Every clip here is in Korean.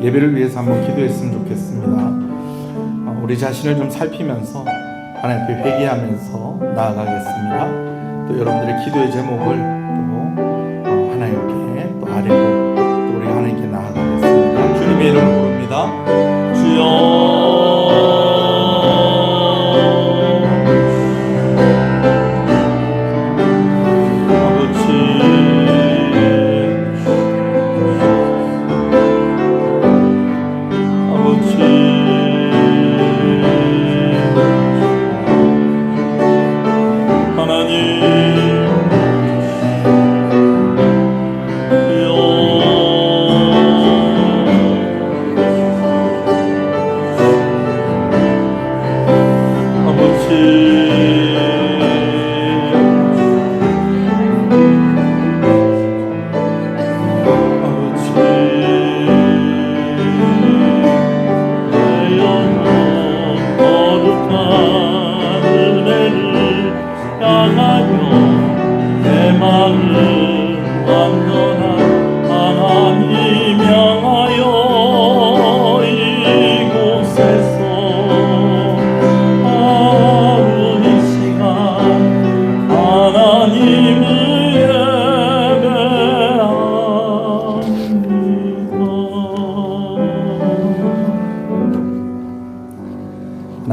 예배를 위해서 한번 기도했으면 좋겠습니다. 우리 자신을 좀 살피면서 하나님 앞에 회개하면서 나아가겠습니다. 또 여러분들의 기도의 제목을 또 하나님께 또 아뢰고 또 우리 하나님께 나아가겠습니다. 주님의 이름을 부릅니다. 주여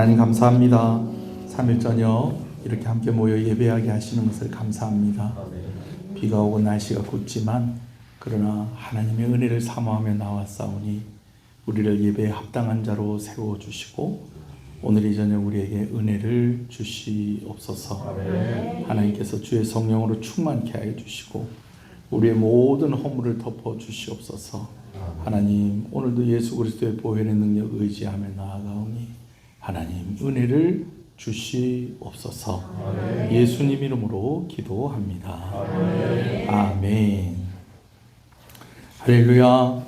하나님 감사합니다. 3일 저녁 이렇게 함께 모여 예배하게 하시는 것을 감사합니다. 비가 오고 날씨가 굽지만 그러나 하나님의 은혜를 사모하며 나왔사오니 우리를 예배에 합당한 자로 세워주시고 오늘 이 저녁 우리에게 은혜를 주시옵소서. 하나님께서 주의 성령으로 충만케 하여 주시고 우리의 모든 허물을 덮어 주시옵소서. 하나님 오늘도 예수 그리스도의 보혈의 능력 의지하며 나아가오니 하나님 은혜를 주시옵소서. 예수님 이름으로 기도합니다. 아멘. 할렐루야.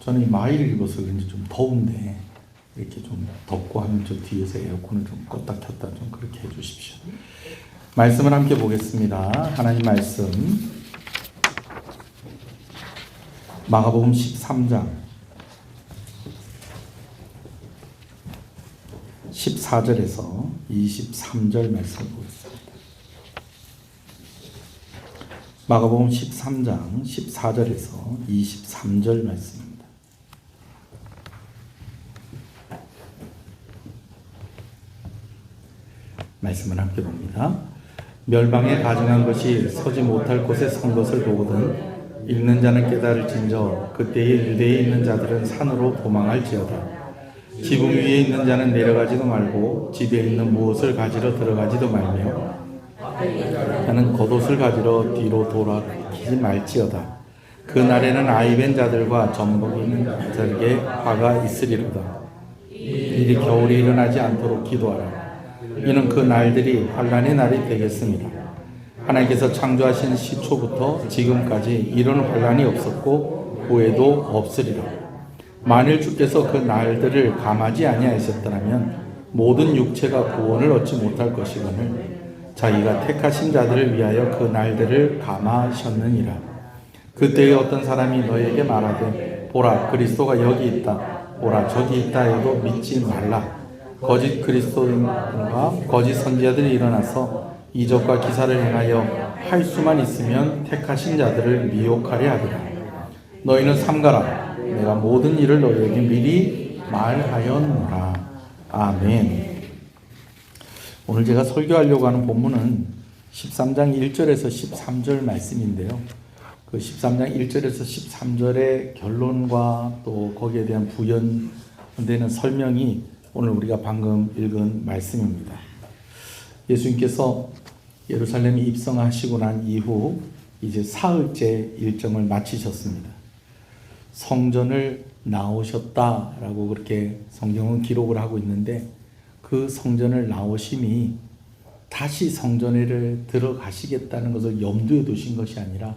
저는 이 마이를 입어서 그런지 좀 더운데 이렇게 좀 덥고 하면 저 뒤에서 에어컨을 좀 껐다 켰다 좀 그렇게 해주십시오. 말씀을 함께 보겠습니다. 하나님 말씀 마가복음 13장 14절에서 23절 말씀을 보겠습니다. 마가복음 13장 14절에서 23절 말씀입니다. 말씀을 함께 봅니다. 멸망에 가증한 것이 서지 못할 곳에 선 것을 보거든 읽는 자는 깨달을진저 그때에 유대에 있는 자들은 산으로 도망할지어다. 지붕 위에 있는 자는 내려가지도 말고 집에 있는 무엇을 가지러 들어가지도 말며 나는 겉옷을 가지러 뒤로 돌아키지 말지어다. 그 날에는 아이벤 자들과 젖먹이 있는 자들에게 화가 있으리로다. 이리 겨울이 일어나지 않도록 기도하라. 이는 그 날들이 환난의 날이 되겠습니다. 하나님께서 창조하신 시초부터 지금까지 이런 환난이 없었고 후에도 없으리라. 만일 주께서 그 날들을 감하지 아니하셨더라면 모든 육체가 구원을 얻지 못할 것이거늘 자기가 택하신 자들을 위하여 그 날들을 감하셨느니라. 그때에 어떤 사람이 너에게 말하되 보라 그리스도가 여기 있다 보라 저기 있다 해도 믿지 말라. 거짓 그리스도인과 거짓 선지자들이 일어나서 이적과 기사를 행하여 할 수만 있으면 택하신 자들을 미혹하려 하리라. 너희는 삼가라. 내가 모든 일을 너희에게 미리 말하였노라. 아멘. 오늘 제가 설교하려고 하는 본문은 13장 1절에서 13절 말씀인데요. 그 13장 1절에서 13절의 결론과 또 거기에 대한 부연되는 설명이 오늘 우리가 방금 읽은 말씀입니다. 예수님께서 예루살렘에 입성하시고 난 이후 이제 사흘째 일정을 마치셨습니다. 성전을 나오셨다라고 그렇게 성경은 기록을 하고 있는데 그 성전을 나오심이 다시 성전에 들어가시겠다는 것을 염두에 두신 것이 아니라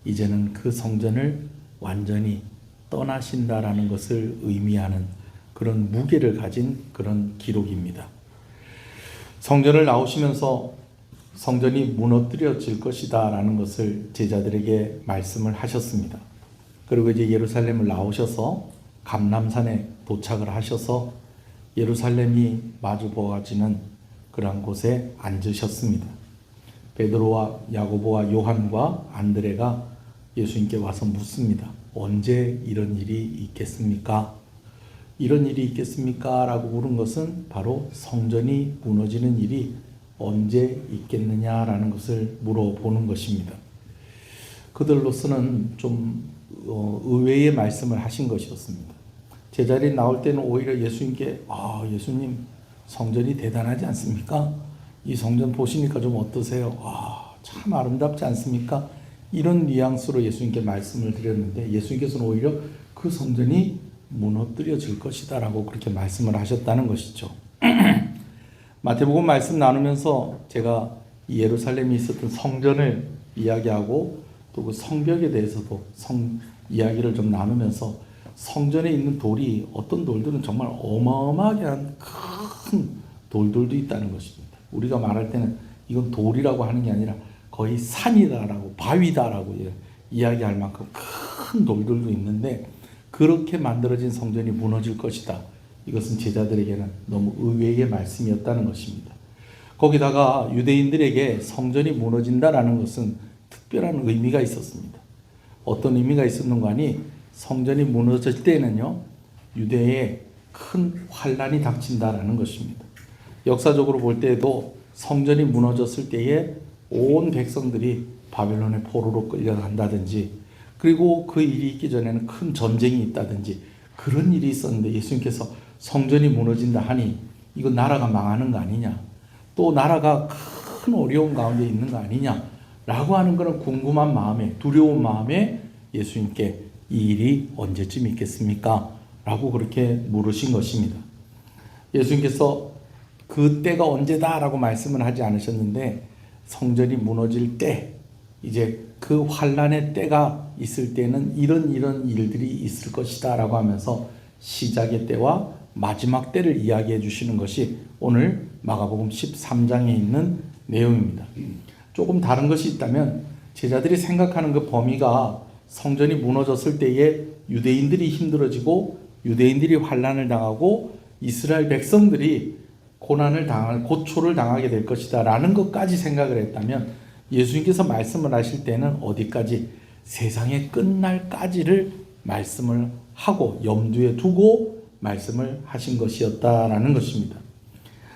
이제는 그 성전을 완전히 떠나신다라는 것을 의미하는 그런 무게를 가진 그런 기록입니다. 성전을 나오시면서 성전이 무너뜨려질 것이다 라는 것을 제자들에게 말씀을 하셨습니다. 그리고 이제 예루살렘을 나오셔서 감람산에 도착을 하셔서 예루살렘이 마주 보아지는 그런 곳에 앉으셨습니다. 베드로와 야고보와 요한과 안드레가 예수님께 와서 묻습니다. 언제 이런 일이 있겠습니까? 이런 일이 있겠습니까? 라고 물은 것은 바로 성전이 무너지는 일이 언제 있겠느냐라는 것을 물어보는 것입니다. 그들로서는 좀 의외의 말씀을 하신 것이었습니다. 제자리에 나올 때는 오히려 예수님께 예수님 성전이 대단하지 않습니까? 이 성전 보시니까 좀 어떠세요? 참 아름답지 않습니까? 이런 뉘앙스로 예수님께 말씀을 드렸는데 예수님께서는 오히려 그 성전이 무너뜨려질 것이다 라고 그렇게 말씀을 하셨다는 것이죠. 마태복음 말씀 나누면서 제가 예루살렘에 있었던 성전을 이야기하고 또 그 성벽에 대해서도 이야기를 좀 나누면서 성전에 있는 돌이 어떤 돌들은 정말 어마어마하게 한 큰 돌들도 있다는 것입니다. 우리가 말할 때는 이건 돌이라고 하는 게 아니라 거의 산이다라고 바위다라고 이야기할 만큼 큰 돌들도 있는데 그렇게 만들어진 성전이 무너질 것이다. 이것은 제자들에게는 너무 의외의 말씀이었다는 것입니다. 거기다가 유대인들에게 성전이 무너진다라는 것은 특별한 의미가 있었습니다. 어떤 의미가 있었는가 하니 성전이 무너질 때는요 유대에 큰 환란이 닥친다라는 것입니다. 역사적으로 볼 때에도 성전이 무너졌을 때에 온 백성들이 바벨론의 포로로 끌려간다든지 그리고 그 일이 있기 전에는 큰 전쟁이 있다든지 그런 일이 있었는데 예수님께서 성전이 무너진다 하니 이거 나라가 망하는 거 아니냐 또 나라가 큰 어려움 가운데 있는 거 아니냐 라고 하는 그런 궁금한 마음에 두려운 마음에 예수님께 이 일이 언제쯤 있겠습니까? 라고 그렇게 물으신 것입니다. 예수님께서 그 때가 언제다 라고 말씀을 하지 않으셨는데 성전이 무너질 때 이제 그 환란의 때가 있을 때는 이런 일들이 있을 것이다 라고 하면서 시작의 때와 마지막 때를 이야기해 주시는 것이 오늘 마가복음 13장에 있는 내용입니다. 조금 다른 것이 있다면 제자들이 생각하는 그 범위가 성전이 무너졌을 때에 유대인들이 힘들어지고 유대인들이 환난을 당하고 이스라엘 백성들이 고난을 당할 고초를 당하게 될 것이다 라는 것까지 생각을 했다면 예수님께서 말씀을 하실 때는 어디까지 세상의 끝날까지를 말씀을 하고 염두에 두고 말씀을 하신 것이었다라는 것입니다.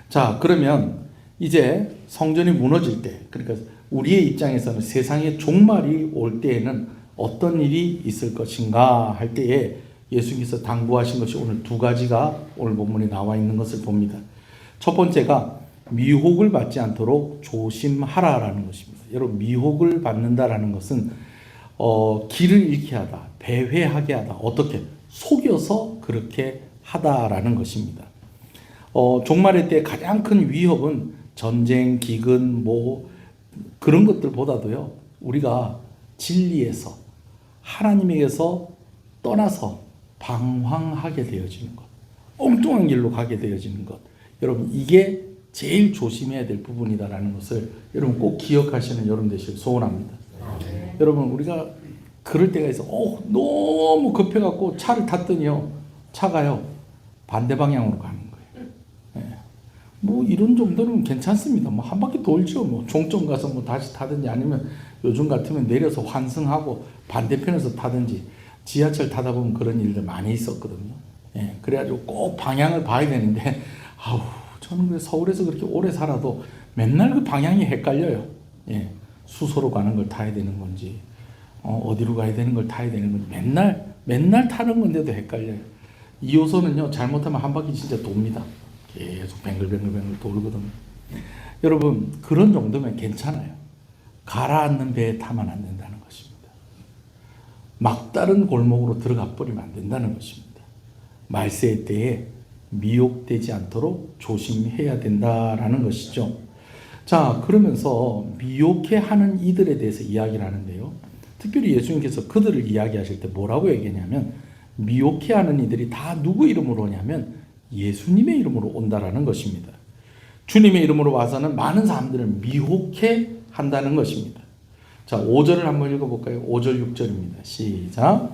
자, 그러면 이제 성전이 무너질 때 그러니까 우리의 입장에서는 세상의 종말이 올 때에는 어떤 일이 있을 것인가 할 때에 예수님께서 당부하신 것이 오늘 두 가지가 오늘 본문에 나와 있는 것을 봅니다. 첫 번째가 미혹을 받지 않도록 조심하라라는 것입니다. 여러분 미혹을 받는다라는 것은 길을 잃게 하다, 배회하게 하다, 어떻게 속여서 그렇게 하다라는 것입니다. 종말의 때 가장 큰 위협은 전쟁, 기근, 그런 것들보다도요 우리가 진리에서 하나님에게서 떠나서 방황하게 되어지는 것, 엉뚱한 길로 가게 되어지는 것. 여러분 이게 제일 조심해야 될 부분이다라는 것을 여러분 꼭 기억하시는 여러분 되시길 소원합니다. 여러분 우리가 그럴 때가 있어. 너무 급해갖고 차를 탔더니요, 차가요 반대 방향으로 가는 거예요. 예. 뭐 이런 정도는 괜찮습니다. 뭐 한 바퀴 돌죠. 뭐 종점 가서 뭐 다시 타든지, 아니면 요즘 같으면 내려서 환승하고 반대편에서 타든지, 지하철 타다 보면 그런 일들 많이 있었거든요. 예. 그래가지고 꼭 방향을 봐야 되는데, 저는 서울에서 그렇게 오래 살아도 맨날 그 방향이 헷갈려요. 예. 수소로 가는 걸 타야 되는 건지, 어디로 가야 되는 걸 타야 되는 건지, 맨날 타는 건데도 헷갈려요. 2호선은요, 잘못하면 한 바퀴 진짜 돕니다. 계속 뱅글뱅글 돌거든요. 여러분, 그런 정도면 괜찮아요. 가라앉는 배에 타면 안 된다는 것입니다. 막다른 골목으로 들어가 버리면 안 된다는 것입니다. 말세의 때에 미혹되지 않도록 조심해야 된다라는 것이죠. 자, 그러면서 미혹해 하는 이들에 대해서 이야기를 하는데요. 특별히 예수님께서 그들을 이야기하실 때 뭐라고 얘기했냐면, 미혹해 하는 이들이 다 누구 이름으로 오냐면 예수님의 이름으로 온다라는 것입니다. 주님의 이름으로 와서는 많은 사람들을 미혹해 한다는 것입니다. 자, 5절을 한번 읽어볼까요? 5절 6절입니다. 시작.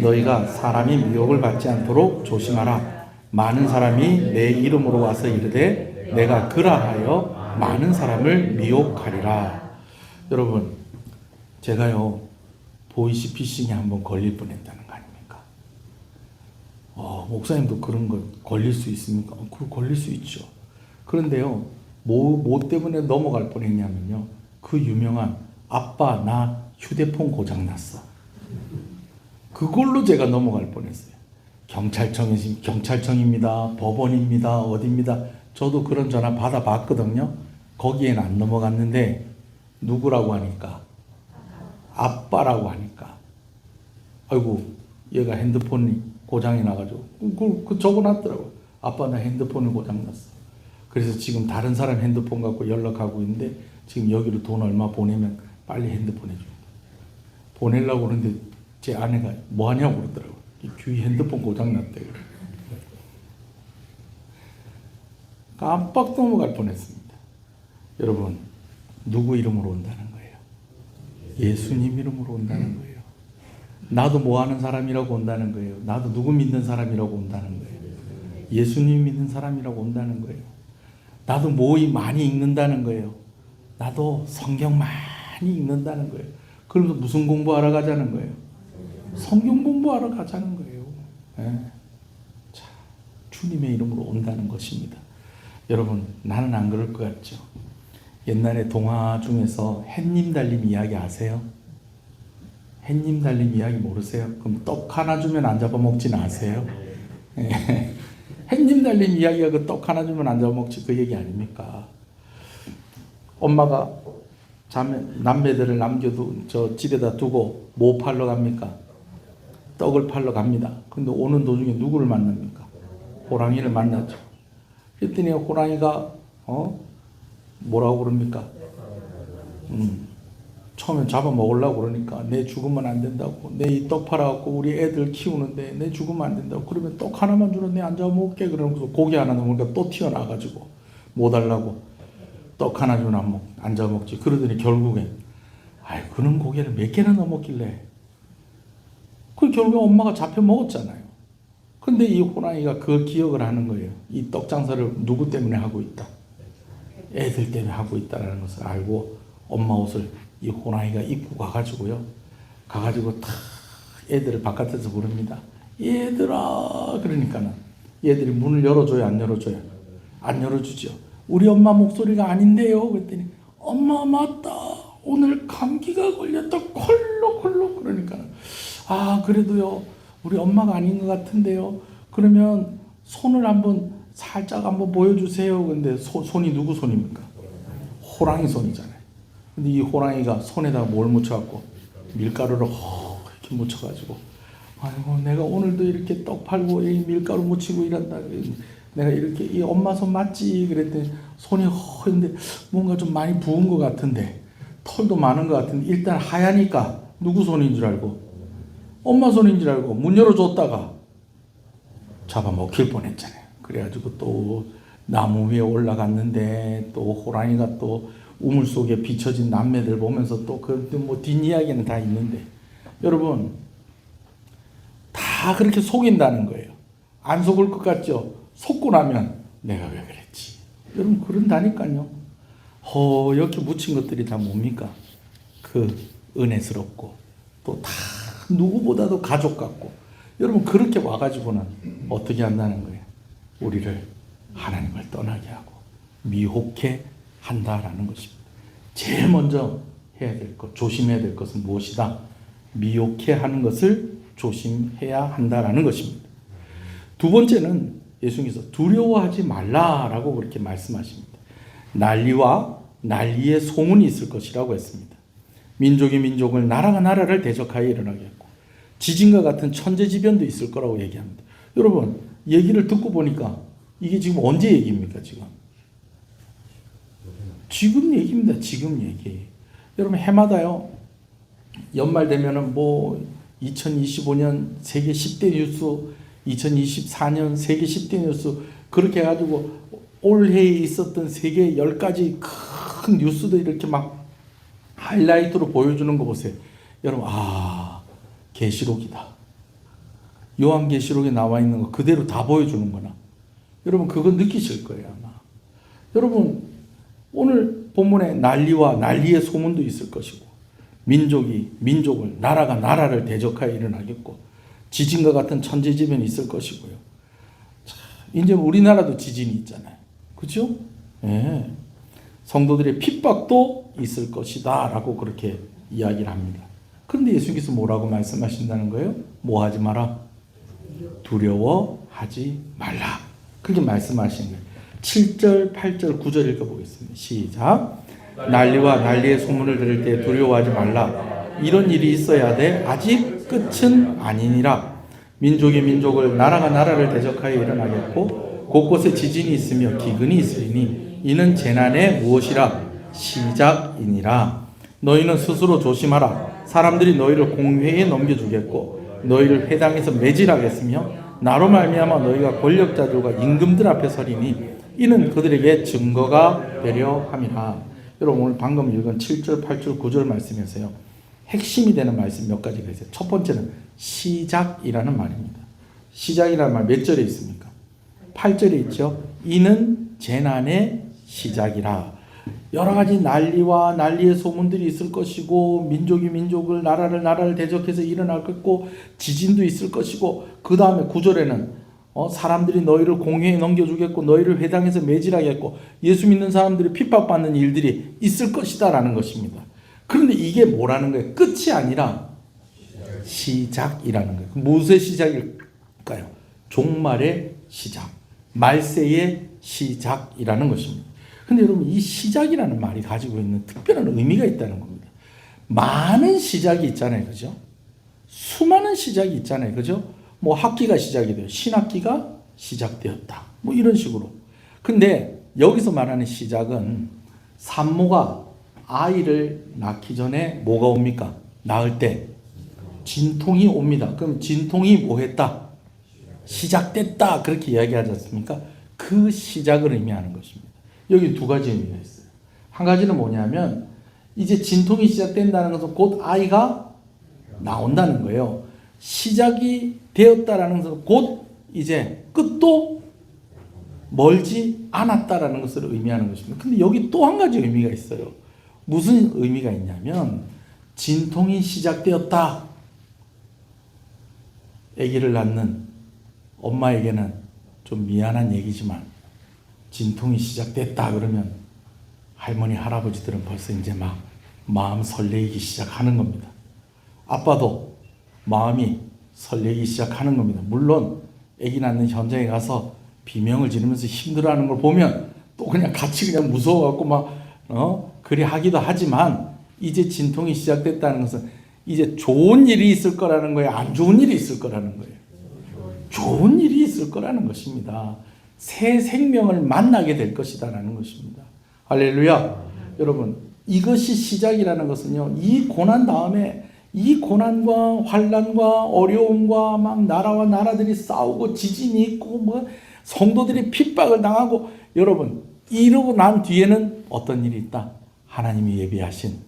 너희가 사람이 미혹을 받지 않도록 조심하라. 많은 사람이 내 이름으로 와서 이르되 내가 그라하여 많은 사람을 미혹하리라. 여러분, 제가요 보이스피싱에 한번 걸릴 뻔했다는 거 아닙니까? 목사님도 그런 거 걸릴 수 있습니까? 걸릴 수 있죠. 그런데요, 뭐 때문에 넘어갈 뻔했냐면요, 그 유명한 아빠 나 휴대폰 고장났어, 그걸로 제가 넘어갈 뻔했어요. 경찰청입니다, 법원입니다, 어디입니다. 저도 그런 전화 받아봤거든요. 거기에는 안 넘어갔는데 누구라고 하니까, 아빠라고 하니까, 아이고 얘가 핸드폰이 고장이 나가지고 그 적어놨더라고. 아빠 나 핸드폰이 고장났어. 그래서 지금 다른 사람 핸드폰 갖고 연락하고 있는데, 지금 여기로 돈 얼마 보내면 빨리 핸드폰 해줘. 보내려고 그러는데 제 아내가 뭐 하냐고 그러더라고. 귀 핸드폰 고장났대. 깜빡 넘어갈 뻔했습니다. 여러분, 누구 이름으로 온다는 거예요? 예수님 이름으로 온다는 거예요. 나도 뭐 하는 사람이라고 온다는 거예요. 나도 누구 믿는 사람이라고 온다는 거예요. 예수님 믿는 사람이라고 온다는 거예요. 나도 뭐 많이 읽는다는 거예요. 나도 성경 많이 읽는다는 거예요. 그러면서 무슨 공부하러 가자는 거예요? 성경 공부하러 가자는 거예요. 네. 자, 주님의 이름으로 온다는 것입니다. 여러분, 나는 안 그럴 것 같죠? 옛날에 동화 중에서 햇님 달님 이야기 아세요? 햇님 달님 이야기 모르세요? 그럼 떡 하나 주면 안 잡아먹지는 아세요? 네. 햇님 달님 이야기가 그 떡 하나 주면 안 잡아먹지, 그 얘기 아닙니까? 엄마가 남매들을 남겨도 집에다 두고 뭐 팔러 갑니까? 떡을 팔러 갑니다. 근데 오는 도중에 누구를 만납니까? 호랑이를 만나죠. 그랬더니 호랑이가 뭐라고 그럽니까? 처음엔 잡아먹으려고 그러니까, 내 죽으면 안 된다고, 내 이 떡 팔아갖고 우리 애들 키우는데 내 죽으면 안 된다고, 그러면 떡 하나만 주는 내 안 잡아먹게, 그러면서 고기 하나 넣으니까 또 튀어나와가지고 뭐 달라고, 떡 하나 주면 안 잡아먹지. 그러더니 결국엔 그는 고기를 몇 개나 넣어먹길래, 그 결국에 엄마가 잡혀 먹었잖아요. 근데 이 호랑이가 그 기억을 하는 거예요. 이 떡 장사를 누구 때문에 하고 있다? 애들 때문에 하고 있다는 것을 알고 엄마 옷을 이 호랑이가 입고 가가지고 다 애들을 바깥에서 부릅니다. 얘들아. 그러니까는 얘들이 문을 열어줘요, 안 열어줘요? 안 열어주죠. 우리 엄마 목소리가 아닌데요. 그랬더니 엄마 맞다, 오늘 감기가 걸렸다, 콜록. 그러니까는 그래도요 우리 엄마가 아닌 것 같은데요. 그러면 손을 살짝 한번 보여주세요. 근데 손이 누구 손입니까? 호랑이 손이잖아요. 근데 이 호랑이가 손에다가 뭘 묻혀갖고, 밀가루를 이렇게 묻혀가지고, 아이고 내가 오늘도 이렇게 떡 팔고 이 밀가루 묻히고 이런다, 내가 이렇게 이 엄마 손 맞지? 그랬더니 손이 허인데 뭔가 좀 많이 부은 것 같은데, 털도 많은 것 같은데, 일단 하얘니까 누구 손인 줄 알고, 엄마 손인 줄 알고 문 열어줬다가 잡아먹힐 뻔했잖아요. 그래가지고 또 나무 위에 올라갔는데 또 호랑이가 또 우물 속에 비춰진 남매들 보면서 또 그 뭐 뒷이야기는 다 있는데 여러분 다 그렇게 속인다는 거예요. 안 속을 것 같죠? 속고 나면 내가 왜 그랬지? 여러분 그런다니까요. 이렇게 묻힌 것들이 다 뭡니까? 그 은혜스럽고 또 다 누구보다도 가족 같고 여러분 그렇게 와가지고는 어떻게 한다는 거예요? 우리를 하나님을 떠나게 하고 미혹해 한다라는 것입니다. 제일 먼저 해야 될 것, 조심해야 될 것은 무엇이다? 미혹해 하는 것을 조심해야 한다라는 것입니다. 두 번째는 예수님께서 두려워하지 말라라고 그렇게 말씀하십니다. 난리와 난리의 소문이 있을 것이라고 했습니다. 민족이 민족을 나라가 나라를 대적하여 일어나겠고 지진과 같은 천재지변도 있을 거라고 얘기합니다. 여러분 얘기를 듣고 보니까 이게 지금 언제 얘기입니까? 지금 얘기입니다. 지금 얘기. 여러분 해마다요 연말 되면은 뭐 2025년 세계 10대 뉴스, 2024년 세계 10대 뉴스 그렇게 해가지고 올해에 있었던 세계 10가지 큰 뉴스도 이렇게 막 하이라이트로 보여주는 거 보세요. 여러분 계시록이다. 요한계시록에 나와 있는 거 그대로 다 보여주는구나. 여러분 그거 느끼실 거예요 아마. 여러분 오늘 본문에 난리와 난리의 소문도 있을 것이고 민족이 민족을 나라가 나라를 대적하여 일어나겠고 지진과 같은 천재지변이 있을 것이고요. 자, 이제 우리나라도 지진이 있잖아요. 그렇죠? 예. 성도들의 핍박도 있을 것이다 라고 그렇게 이야기를 합니다. 그런데 예수님께서 뭐라고 말씀하신다는 거예요? 뭐 하지 마라? 두려워하지 말라. 그렇게 말씀하시는 거예요. 7절, 8절, 9절 읽어보겠습니다. 시작. 난리와 난리의 소문을 들을 때 두려워하지 말라. 이런 일이 있어야 돼. 아직 끝은 아니니라. 민족이 민족을 나라가 나라를 대적하여 일어나겠고 곳곳에 지진이 있으며 기근이 있으리니 이는 재난의 무엇이라? 시작이니라. 너희는 스스로 조심하라. 사람들이 너희를 공회에 넘겨주겠고 너희를 회당에서 매질하겠으며 나로 말미암아 너희가 권력자들과 임금들 앞에 서리니 이는 그들에게 증거가 되려 함이라. 여러분 오늘 방금 읽은 7절, 8절, 9절 말씀에서요. 핵심이 되는 말씀 몇 가지가 있어요. 첫 번째는 시작이라는 말입니다. 시작이라는 말 몇 절에 있습니까? 8절에 있죠. 이는 재난의 시작이라. 여러 가지 난리와 난리의 소문들이 있을 것이고 민족이 민족을 나라를 대적해서 일어날 것이고 지진도 있을 것이고 그 다음에 9절에는 사람들이 너희를 공회에 넘겨주겠고 너희를 회당에서 매질하겠고 예수 믿는 사람들이 핍박받는 일들이 있을 것이다 라는 것입니다. 그런데 이게 뭐라는 거예요? 끝이 아니라 시작이라는 거예요. 무엇의 시작일까요? 종말의 시작, 말세의 시작이라는 것입니다. 근데 여러분 이 시작이라는 말이 가지고 있는 특별한 의미가 있다는 겁니다. 많은 시작이 있잖아요. 그죠? 수많은 시작이 있잖아요. 그죠? 뭐 학기가 시작이 돼요. 신학기가 시작되었다. 뭐 이런 식으로. 근데 여기서 말하는 시작은 산모가 아이를 낳기 전에 뭐가 옵니까? 낳을 때 진통이 옵니다. 그럼 진통이 뭐 했다? 시작됐다. 그렇게 이야기하지 않습니까? 그 시작을 의미하는 것입니다. 여기 두 가지 의미가 있어요. 한 가지는 뭐냐면 이제 진통이 시작된다는 것은 곧 아이가 나온다는 거예요. 시작이 되었다라는 것은 곧 이제 끝도 멀지 않았다라는 것을 의미하는 것입니다. 근데 여기 또 한 가지 의미가 있어요. 무슨 의미가 있냐면 진통이 시작되었다. 아기를 낳는 엄마에게는 좀 미안한 얘기지만 진통이 시작됐다 그러면 할머니 할아버지들은 벌써 이제 막 마음 설레기 시작하는 겁니다. 아빠도 마음이 설레기 시작하는 겁니다. 물론 아기 낳는 현장에 가서 비명을 지르면서 힘들어하는 걸 보면 또 그냥 같이 그냥 무서워갖고 막 그리 하기도 하지만 이제 진통이 시작됐다는 것은 이제 좋은 일이 있을 거라는 거예요. 안 좋은 일이 있을 거라는 거예요. 좋은 일이 있을 거라는 것입니다. 새 생명을 만나게 될 것이다라는 것입니다. 할렐루야. 여러분 이것이 시작이라는 것은요. 이 고난 다음에 이 고난과 환난과 어려움과 막 나라와 나라들이 싸우고 지진이 있고 뭐 성도들이 핍박을 당하고 여러분 이러고 난 뒤에는 어떤 일이 있다? 하나님이 예비하신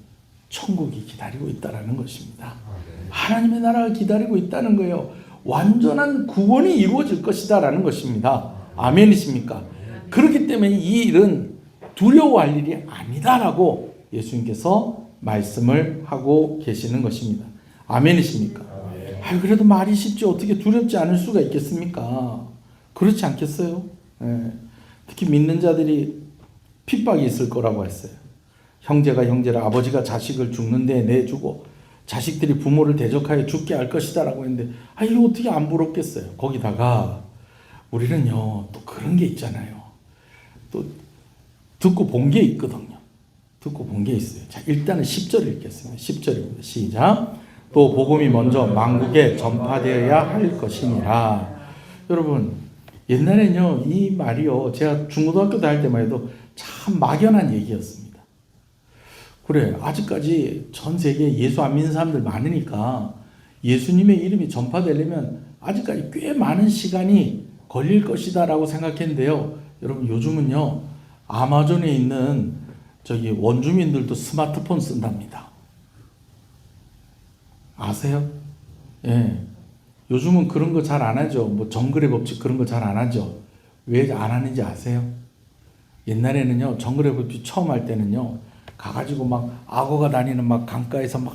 천국이 기다리고 있다라는 것입니다. 하나님의 나라가 기다리고 있다는 거예요. 완전한 구원이 이루어질 것이다라는 것입니다. 아멘이십니까? 그렇기 때문에 이 일은 두려워할 일이 아니다라고 예수님께서 말씀을 하고 계시는 것입니다. 아멘이십니까? 그래도 말이 쉽지 어떻게 두렵지 않을 수가 있겠습니까? 그렇지 않겠어요? 특히 믿는 자들이 핍박이 있을 거라고 했어요. 형제가 형제를, 아버지가 자식을 죽는데 내주고 자식들이 부모를 대적하여 죽게 할 것이다 라고 했는데 이거 어떻게 안 부럽겠어요. 거기다가 우리는요 또 그런 게 있잖아요. 또 듣고 본 게 있거든요. 듣고 본 게 있어요. 자, 일단은 10절 읽겠습니다. 10절입니다. 시작. 또 복음이 먼저 만국에 전파되어야 할 것이니라. 여러분 옛날에는요 이 말이요 제가 중고등학교 다닐 때만 해도 참 막연한 얘기였습니다. 그래 아직까지 전 세계에 예수 안 믿는 사람들 많으니까 예수님의 이름이 전파되려면 아직까지 꽤 많은 시간이 걸릴 것이다 라고 생각했는데요. 여러분 요즘은요 아마존에 있는 저기 원주민들도 스마트폰 쓴답니다. 아세요? 예. 요즘은 그런 거 잘 안 하죠. 뭐 정글의 법칙 그런 거 잘 안 하죠. 왜 안 하는지 아세요? 옛날에는요 정글의 법칙 처음 할 때는요 가가지고 막 악어가 다니는 막 강가에서 막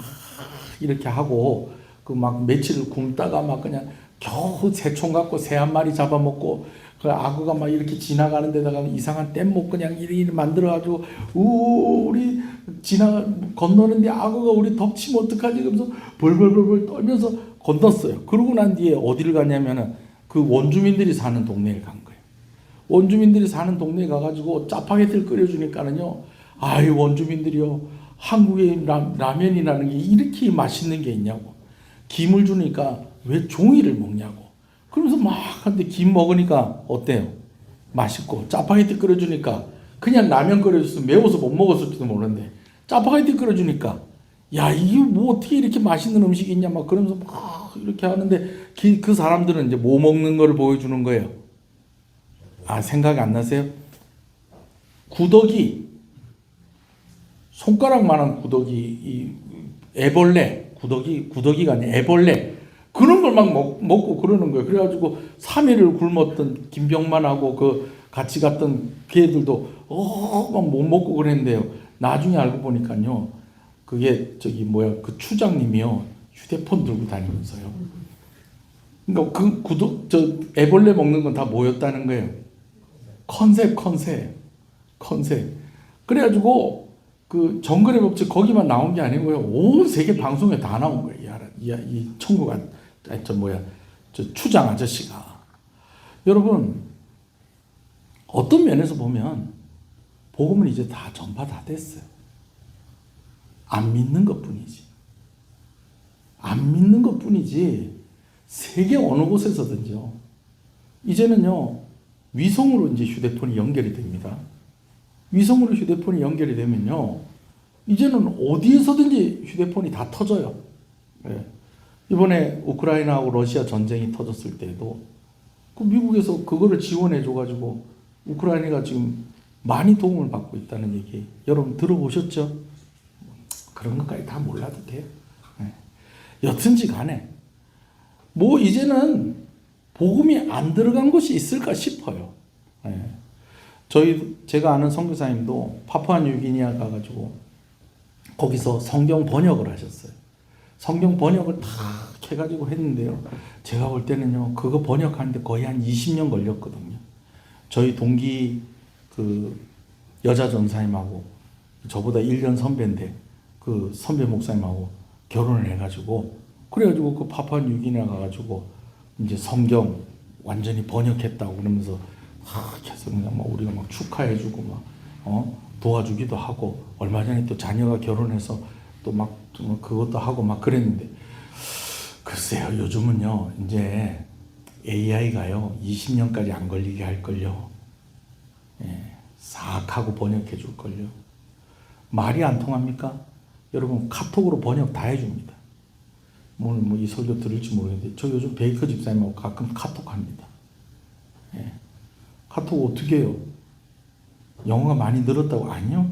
이렇게 하고 그 막 며칠을 굶다가 막 그냥 겨우 새총 갖고 새 한 마리 잡아먹고 그 악어가 막 이렇게 지나가는 데다가 이상한 뗏목 그냥 이리 만들어가지고 우리 건너는데 악어가 우리 덮치면 어떡하지? 그러면서 벌벌벌벌 떨면서 건넜어요. 그러고 난 뒤에 어디를 갔냐면은 그 원주민들이 사는 동네에 간 거예요. 원주민들이 사는 동네에 가가지고 짜파게티를 끓여주니까는요. 이 원주민들이요. 한국의 라면이라는 게 이렇게 맛있는 게 있냐고. 김을 주니까 왜 종이를 먹냐고. 그러면서 막 하는데 김 먹으니까 어때요? 맛있고 짜파게티 끓여주니까 그냥 라면 끓여줬으면 매워서 못 먹었을지도 모르는데 짜파게티 끓여주니까 야 이게 뭐 어떻게 이렇게 맛있는 음식이 있냐 막 그러면서 막 이렇게 하는데 그 사람들은 이제 뭐 먹는 거를 보여주는 거예요. 생각이 안 나세요? 구더기 손가락만한 구더기 이 애벌레 구더기가 아니라 애벌레 그런 걸 막 먹고 그러는 거예요. 그래가지고 3일을 굶었던 김병만하고 그 같이 갔던 걔들도 막 못 먹고 그랬는데요. 나중에 알고 보니까요. 그게 그 추장님이요. 휴대폰 들고 다니면서요. 그러니까 애벌레 먹는 건 다 뭐였다는 거예요. 컨셉. 그래가지고 그 정글의 법칙 거기만 나온 게 아니고요. 온 세계 방송에 다 나온 거예요. 이 천국한 추장 아저씨가. 여러분 어떤 면에서 보면 복음은 이제 다 전파 다 됐어요. 안 믿는 것뿐이지. 안 믿는 것뿐이지 세계 어느 곳에서든지요. 이제는요 위성으로 이제 휴대폰이 연결이 됩니다. 위성으로 휴대폰이 연결이 되면요 이제는 어디에서든지 휴대폰이 다 터져요. 네. 이번에 우크라이나하고 러시아 전쟁이 터졌을 때도 그 미국에서 그거를 지원해 줘가지고 우크라이나가 지금 많이 도움을 받고 있다는 얘기 여러분 들어보셨죠? 그런 것까지 다 몰라도 돼요. 네. 여튼지 간에 뭐 이제는 복음이 안 들어간 곳이 있을까 싶어요. 네. 제가 아는 선교사님도 파푸아뉴기니아 가가지고 거기서 성경 번역을 하셨어요. 성경 번역을 다 해가지고 했는데요. 제가 볼 때는요, 그거 번역하는데 거의 한 20년 걸렸거든요. 저희 동기 그 여자 전사님하고 저보다 1년 선배인데 그 선배 목사님하고 결혼을 해가지고 그래가지고 그 파푸아뉴기니아 가가지고 이제 성경 완전히 번역했다고 그러면서 계속 그냥 막 우리가 막 축하해주고 막 도와주기도 하고 얼마 전에 또 자녀가 결혼해서 또 막 그것도 하고 막 그랬는데 글쎄요 요즘은요 이제 AI가요 20년까지 안 걸리게 할 걸요. 싹 하고 번역해 줄 걸요. 말이 안 통합니까? 여러분 카톡으로 번역 다 해줍니다. 오늘 뭐 이 설교 들을지 모르겠는데 저 요즘 베이커 집사님하고 가끔 카톡 합니다. 카톡 어떻게 해요? 영어가 많이 늘었다고? 아니요.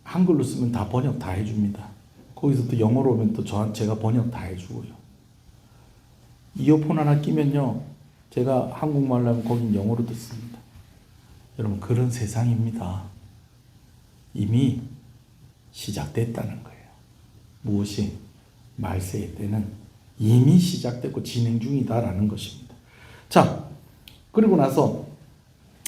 한글로 쓰면 다 번역 다 해줍니다. 거기서 또 영어로 오면 또 제가 번역 다 해주고요. 이어폰 하나 끼면요, 제가 한국말로 하면 거긴 영어로 듣습니다. 여러분, 그런 세상입니다. 이미 시작됐다는 거예요. 무엇이? 말세의 때는 이미 시작됐고 진행 중이다라는 것입니다. 자, 그리고 나서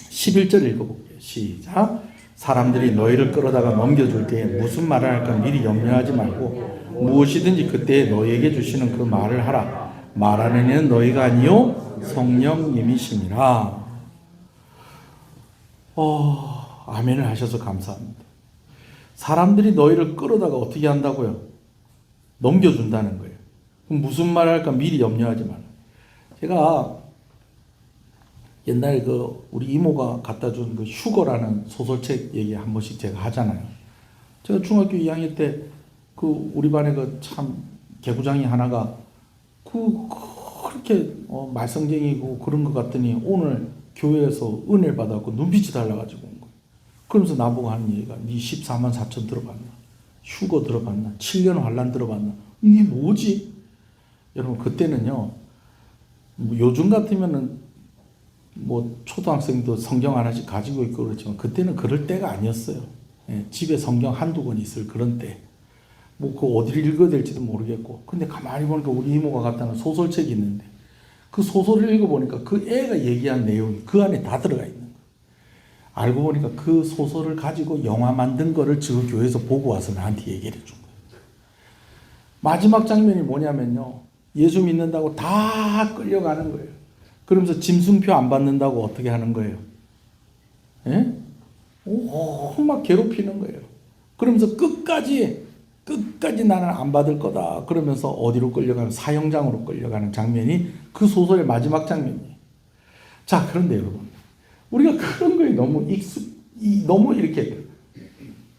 11절 읽어볼게요. 시작. 사람들이 너희를 끌어다가 넘겨줄 때에 무슨 말을 할까 미리 염려하지 말고 무엇이든지 그때에 너희에게 주시는 그 말을 하라. 말하는 이는 너희가 아니요 성령님이시니라. 아멘을 하셔서 감사합니다. 사람들이 너희를 끌어다가 어떻게 한다고요? 넘겨준다는 거예요. 그럼 무슨 말을 할까 미리 염려하지 말라. 제가 옛날에 우리 이모가 갖다 준 그 휴거라는 소설책 얘기 한 번씩 제가 하잖아요. 제가 중학교 2학년 때 우리 반에 참 개구장이 하나가 그렇게 말썽쟁이고 그런 것 같더니 오늘 교회에서 은혜를 받았고 눈빛이 달라가지고 온 거예요. 그러면서 나보고 하는 얘기가 네 14만 4천 들어봤나? 휴거 들어봤나? 7년 환란 들어봤나? 이게 뭐지? 여러분, 그때는요, 요즘 같으면은 초등학생도 성경 하나씩 가지고 있고 그렇지만 그때는 그럴 때가 아니었어요. 집에 성경 한두 권 있을 그런 때. 어디를 읽어야 될지도 모르겠고. 근데 가만히 보니까 우리 이모가 갖다 놓은 소설책이 있는데 그 소설을 읽어보니까 그 애가 얘기한 내용이 그 안에 다 들어가 있는 거예요. 알고 보니까 그 소설을 가지고 영화 만든 거를 저 교회에서 보고 와서 나한테 얘기를 해준 거예요. 마지막 장면이 뭐냐면요, 예수 믿는다고 다 끌려가는 거예요. 그러면서 짐승표 안 받는다고 어떻게 하는 거예요? 예? 막 괴롭히는 거예요. 그러면서 끝까지 나는 안 받을 거다. 그러면서 어디로 끌려가는, 사형장으로 끌려가는 장면이 그 소설의 마지막 장면이에요. 자, 그런데 여러분, 우리가 그런 거에 너무 이렇게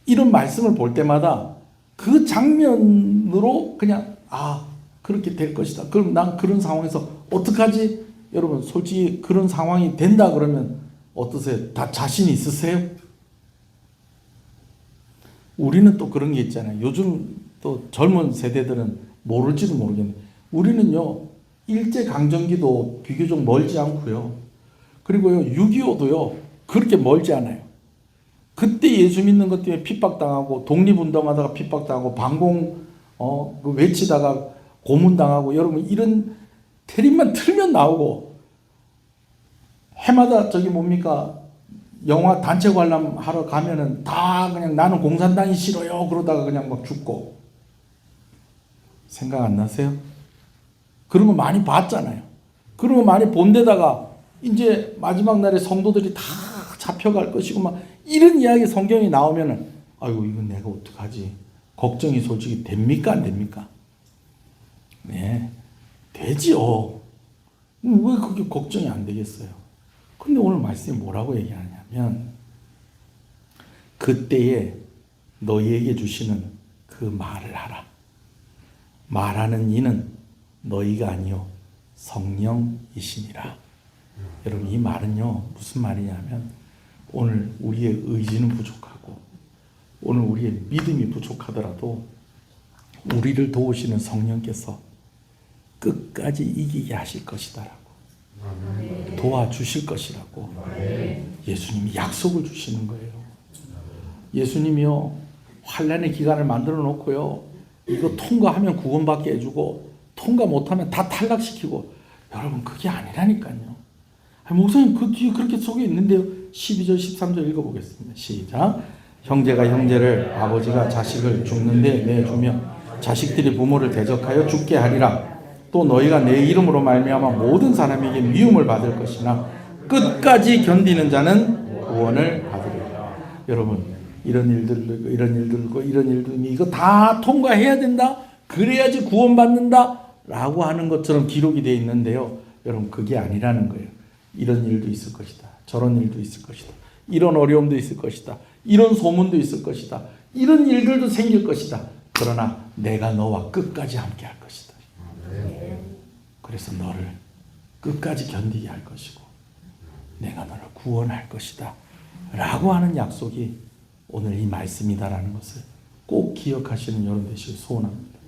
이런 말씀을 볼 때마다 그 장면으로 그냥 그렇게 될 것이다. 그럼 난 그런 상황에서 어떡하지? 여러분, 솔직히 그런 상황이 된다 그러면 어떠세요? 다 자신 있으세요? 우리는 또 그런 게 있잖아요. 요즘 또 젊은 세대들은 모를지도 모르겠는데 우리는요, 일제강점기도 비교적 멀지 않고요. 그리고요, 6.25도요, 그렇게 멀지 않아요. 그때 예수 믿는 것 때문에 핍박당하고 독립운동하다가 핍박당하고 방공 외치다가 고문당하고, 여러분 이런 테레비만 틀면 나오고, 해마다 영화 단체 관람하러 가면은 다 그냥 나는 공산당이 싫어요 그러다가 그냥 막 죽고. 생각 안 나세요? 그런 거 많이 봤잖아요. 그런 거 많이 본 데다가 이제 마지막 날에 성도들이 다 잡혀갈 것이고 막 이런 이야기 성경이 나오면은 아이고 이건 내가 어떡하지? 걱정이 솔직히 됩니까 안 됩니까? 네, 되지요. 왜 그게 걱정이 안 되겠어요? 근데 오늘 말씀이 뭐라고 얘기하냐면 그때에 너희에게 주시는 그 말을 하라. 말하는 이는 너희가 아니요 성령이시니라. 여러분, 이 말은요 무슨 말이냐면 오늘 우리의 의지는 부족하고 오늘 우리의 믿음이 부족하더라도 우리를 도우시는 성령께서 끝까지 이기게 하실 것이다라고, 도와주실 것이라고 예수님이 약속을 주시는 거예요. 예수님이요 환난의 기간을 만들어 놓고요, 이거 통과하면 구원받게 해주고 통과 못하면 다 탈락시키고. 여러분, 그게 아니라니까요. 목사님 그 뒤에 그렇게 속에 있는데요. 12절 13절 읽어보겠습니다. 시작. 형제가 형제를, 아버지가 자식을 죽는데 내주며 자식들이 부모를 대적하여 죽게 하리라. 또 너희가 내 이름으로 말미암아 모든 사람에게 미움을 받을 것이나 끝까지 견디는 자는 구원을 받으리라. 여러분, 이런 일들도 이런 일도 이거 다 통과해야 된다. 그래야지 구원받는다 라고 하는 것처럼 기록이 되어 있는데요. 여러분, 그게 아니라는 거예요. 이런 일도 있을 것이다. 저런 일도 있을 것이다. 이런 어려움도 있을 것이다. 이런 소문도 있을 것이다. 이런 일들도 생길 것이다. 그러나 내가 너와 끝까지 함께 할 것이다. 그래서 너를 끝까지 견디게 할 것이고 내가 너를 구원할 것이다 라고 하는 약속이 오늘 이 말씀이다라는 것을 꼭 기억하시는 여러분 되시길 소원합니다.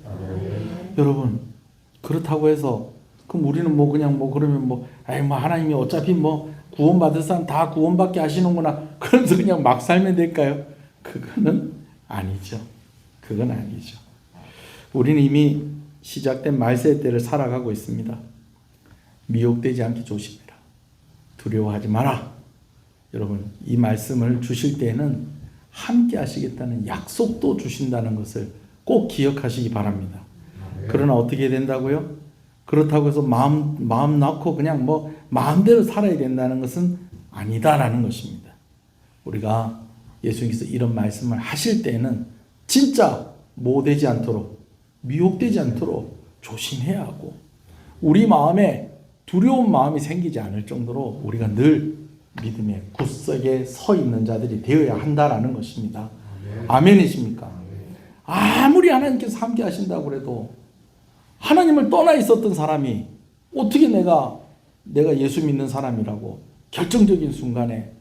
여러분, 그렇다고 해서 그럼 우리는 뭐 그냥 뭐 그러면 뭐 아이 뭐 하나님이 어차피 뭐 구원받을 사람 다 구원받게 하시는구나 그러면서 그냥 막 살면 될까요? 그거는 아니죠. 그건 아니죠. 우리는 이미 시작된 말세의 때를 살아가고 있습니다. 미혹되지 않게 조심해라. 두려워하지 마라. 여러분, 이 말씀을 주실 때에는 함께 하시겠다는 약속도 주신다는 것을 꼭 기억하시기 바랍니다. 그러나 어떻게 된다고요? 그렇다고 해서 마음 놓고 그냥 뭐 마음대로 살아야 된다는 것은 아니다라는 것입니다. 우리가 예수님께서 이런 말씀을 하실 때는 진짜 모되지 않도록, 미혹되지 않도록 조심해야 하고, 우리 마음에 두려운 마음이 생기지 않을 정도로 우리가 늘 믿음의 굳세게 서 있는 자들이 되어야 한다라는 것입니다. 아멘이십니까? 아무리 하나님께서 함께 하신다고 해도 하나님을 떠나 있었던 사람이 어떻게 내가 예수 믿는 사람이라고 결정적인 순간에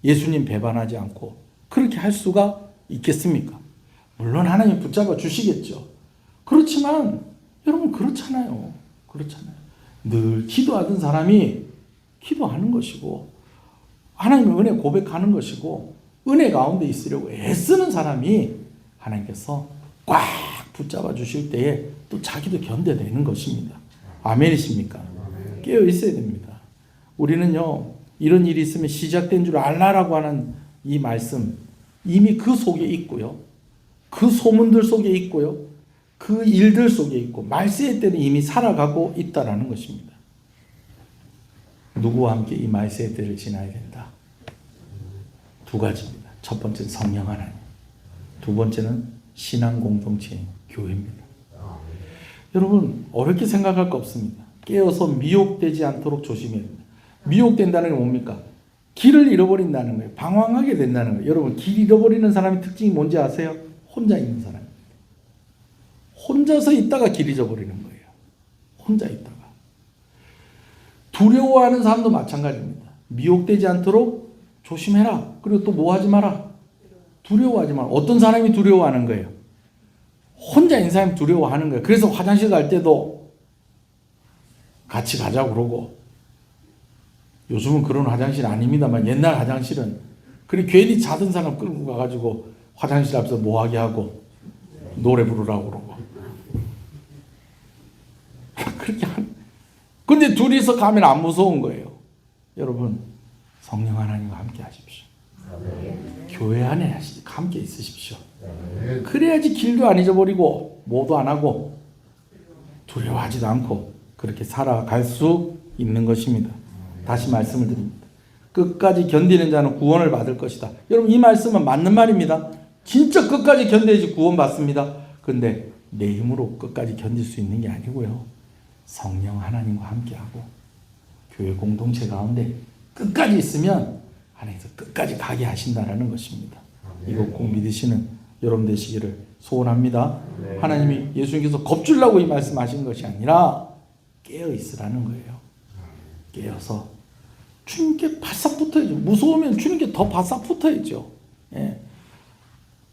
예수님 배반하지 않고 그렇게 할 수가 있겠습니까? 물론 하나님 붙잡아 주시겠죠. 그렇지만 여러분 그렇잖아요. 늘 기도하던 사람이 기도하는 것이고 하나님의 은혜 고백하는 것이고 은혜 가운데 있으려고 애쓰는 사람이 하나님께서 꽉 붙잡아 주실 때에 또 자기도 견뎌내는 것입니다. 아멘이십니까? 깨어 있어야 됩니다. 우리는요, 이런 일이 있으면 시작된 줄 알라라고 하는 이 말씀 이미 그 속에 있고요. 그 소문들 속에 있고요. 그 일들 속에 있고 말세의 때는 이미 살아가고 있다라는 것입니다. 누구와 함께 이 말세의 때를 지나야 된다? 두 가지입니다. 첫 번째는 성령 하나님, 두 번째는 신앙 공동체인 교회입니다. 여러분 어렵게 생각할 거 없습니다. 깨어서 미혹되지 않도록 조심해야 됩니다. 미혹된다는 게 뭡니까? 길을 잃어버린다는 거예요. 방황하게 된다는 거예요. 여러분 길 잃어버리는 사람의 특징이 뭔지 아세요? 혼자 있는 사람입니다. 혼자서 있다가 길 잊어버리는 거예요. 혼자 있다가. 두려워하는 사람도 마찬가지입니다. 미혹되지 않도록 조심해라. 그리고 또 뭐 하지 마라? 두려워하지 마라. 어떤 사람이 두려워하는 거예요? 혼자 있는 사람이 두려워하는 거예요. 그래서 화장실 갈 때도 같이 가자고 그러고, 요즘은 그런 화장실 아닙니다만 옛날 화장실은 그래 괜히 자던 사람 끌고 가가지고 화장실 앞에서 뭐하게 하고 노래 부르라고 그러고 그렇게 근데 둘이서 가면 안 무서운 거예요. 여러분 성령 하나님과 함께 하십시오. 교회 안에 함께 있으십시오. 그래야지 길도 안 잊어버리고 뭐도 안 하고 두려워하지도 않고 그렇게 살아갈 수 있는 것입니다. 다시 말씀을 드립니다. 끝까지 견디는 자는 구원을 받을 것이다. 여러분 이 말씀은 맞는 말입니다. 진짜 끝까지 견뎌야지 구원받습니다. 그런데 내 힘으로 끝까지 견딜 수 있는 게 아니고요. 성령 하나님과 함께하고 교회 공동체 가운데 끝까지 있으면 하나님께서 끝까지 가게 하신다라는 것입니다. 이거 꼭 믿으시는 여러분 되시기를 소원합니다. 하나님이 예수님께서 겁주려고 이 말씀하신 것이 아니라 깨어 있으라는 거예요. 깨어서 주님께 바싹 붙어야죠. 무서우면 주님께 더 바싹 붙어야죠. 예.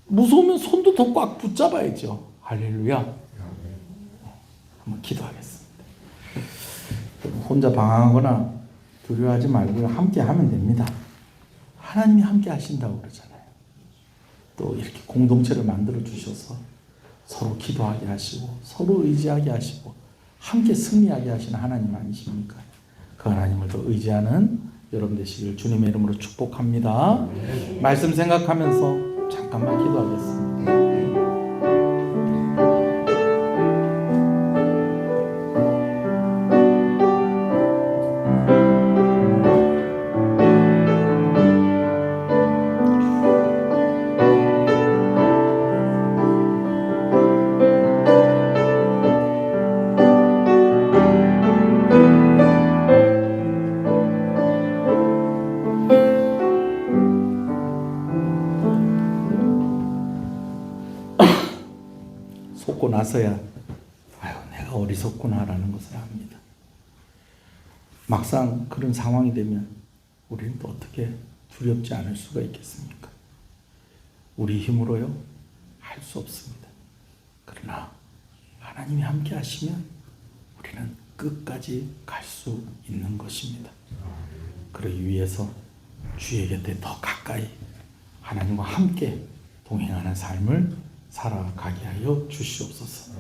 무서우면 손도 더 꽉 붙잡아야죠. 할렐루야. 한번 기도하겠습니다. 혼자 방황하거나 두려워하지 말고 함께 하면 됩니다. 하나님이 함께 하신다고 그러잖아요. 또 이렇게 공동체를 만들어 주셔서 서로 기도하게 하시고 서로 의지하게 하시고 함께 승리하게 하시는 하나님 아니십니까? 그 하나님을 더 의지하는 여러분 되시길 주님의 이름으로 축복합니다. 말씀 생각하면서 잠깐만 기도하겠습니다. 속고 나서야 아유 내가 어리석구나라는 것을 압니다. 막상 그런 상황이 되면 우리는 또 어떻게 두렵지 않을 수가 있겠습니까? 우리 힘으로요 할 수 없습니다. 그러나 하나님이 함께 하시면 우리는 끝까지 갈 수 있는 것입니다. 그러기 위해서 주의 곁에 더 가까이 하나님과 함께 동행하는 삶을 살아가게 하여 주시옵소서.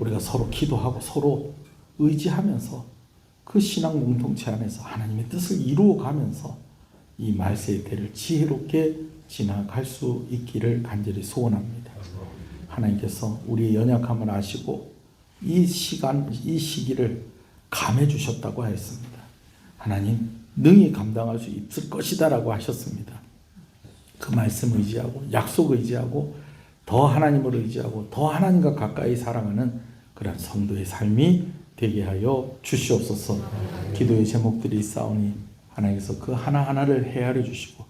우리가 서로 기도하고 서로 의지하면서 그 신앙 공동체 안에서 하나님의 뜻을 이루어가면서 이 말세의 때를 지혜롭게 지나갈 수 있기를 간절히 소원합니다. 하나님께서 우리의 연약함을 아시고 이 시기를 감해 주셨다고 하였습니다. 하나님 능히 감당할 수 있을 것이다 라고 하셨습니다. 그 말씀 의지하고 약속 의지하고 더 하나님을 의지하고 더 하나님과 가까이 살아가는 그런 성도의 삶이 되게 하여 주시옵소서. 기도의 제목들이 있사오니 하나님께서 그 하나하나를 헤아려 주시고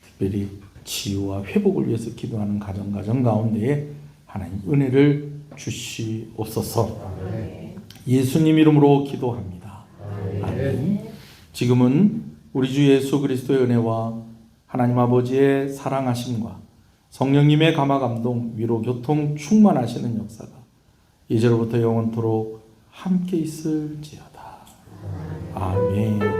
특별히 치유와 회복을 위해서 기도하는 가정 가운데에 하나님 은혜를 주시옵소서. 예수님 이름으로 기도합니다. 아멘. 지금은 우리 주 예수 그리스도의 은혜와 하나님 아버지의 사랑하심과 성령님의 감화감동 위로 교통 충만하시는 역사가 이제로부터 영원토록 함께 있을지어다. 아멘.